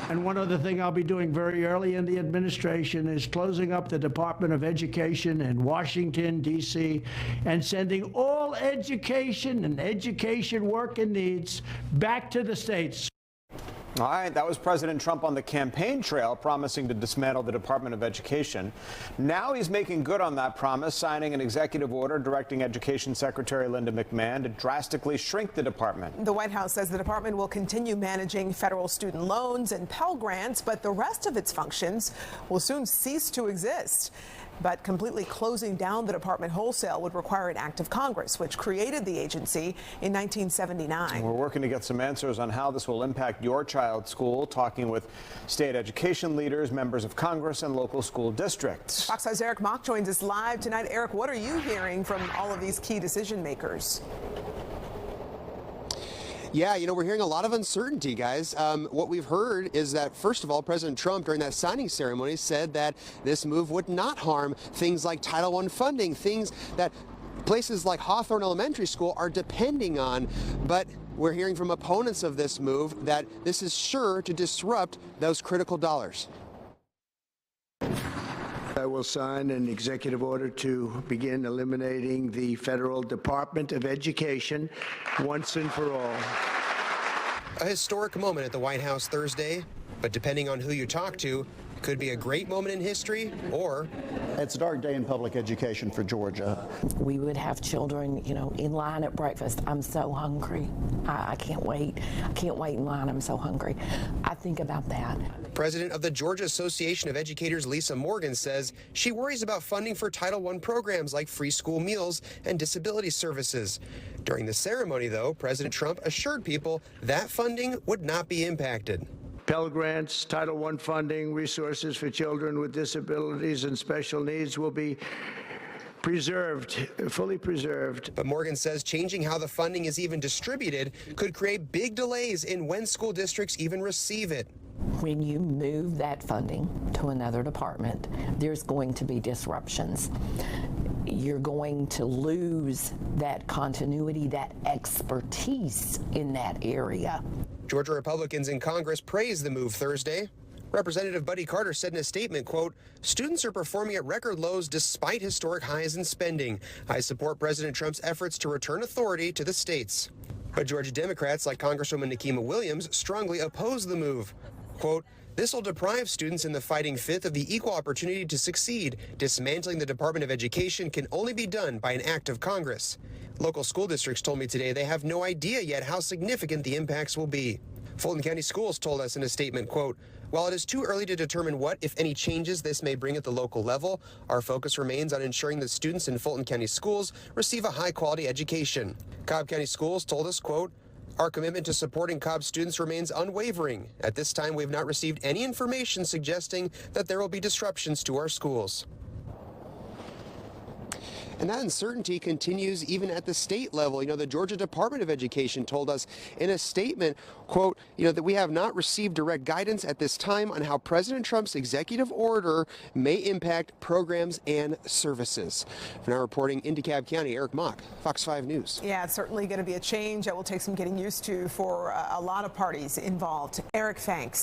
And one other thing I'll be doing very early in the administration is closing up the Department of Education in Washington, D.C., and sending all education and education work and needs back to the states. All right, that was President Trump on the campaign trail promising to dismantle the Department of Education. Now he's making good on that promise, signing an executive order directing Education Secretary Linda McMahon to drastically shrink the department. The White House says the department will continue managing federal student loans and Pell grants, but the rest of its functions will soon cease to exist. But completely closing down the department wholesale would require an act of Congress, which created the agency in 1979. We're working to get some answers on how this will impact your child's school, talking with state education leaders, members of Congress, and local school districts. Fox 5's Eric Mock joins us live tonight. Eric, what are you hearing from all of these key decision makers? Yeah, we're hearing a lot of uncertainty, guys. What we've heard is that, first of all, President Trump, during that signing ceremony, said that this move would not harm things like Title I funding, things that places like Hawthorne Elementary School are depending on. But we're hearing from opponents of this move that this is sure to disrupt those critical dollars. I will sign an executive order to begin eliminating the Federal Department of Education once and for all. A historic moment at the White House Thursday, but depending on who you talk to, it could be a great moment in history, or it's a dark day in public education for Georgia. We would have children, in line at breakfast. I'm so hungry. I can't wait. I can't wait in line. I'm so hungry. I think about that. President of the Georgia Association of Educators, Lisa Morgan, says she worries about funding for Title I programs like free school meals and disability services. During the ceremony, though, President Trump assured people that funding would not be impacted. Pell grants, Title I funding, resources for children with disabilities and special needs will be preserved, fully preserved. But Morgan says changing how the funding is even distributed could create big delays in when school districts even receive it. When you move that funding to another department, there's going to be disruptions. You're going to lose that continuity, that expertise in that area. Georgia Republicans in Congress praised the move Thursday. Representative Buddy Carter said in a statement, quote, "Students are performing at record lows despite historic highs in spending. I support President Trump's efforts to return authority to the states." But Georgia Democrats like Congresswoman Nikema Williams strongly oppose the move. Quote, "This will deprive students in the Fighting Fifth of the equal opportunity to succeed. Dismantling the Department of Education can only be done by an act of Congress." Local school districts told me today they have no idea yet how significant the impacts will be. Fulton County Schools told us in a statement, quote, "While it is too early to determine what, if any, changes this may bring at the local level, our focus remains on ensuring that students in Fulton County Schools receive a high-quality education." Cobb County Schools told us, quote, "Our commitment to supporting Cobb students remains unwavering. At this time, we have not received any information suggesting that there will be disruptions to our schools." And that uncertainty continues even at the state level. The Georgia Department of Education told us in a statement, quote, that we have not received direct guidance at this time on how President Trump's executive order may impact programs and services. For now, reporting in DeKalb County, Eric Mock, Fox 5 News. Yeah, it's certainly going to be a change that will take some getting used to for a lot of parties involved. Eric, thanks.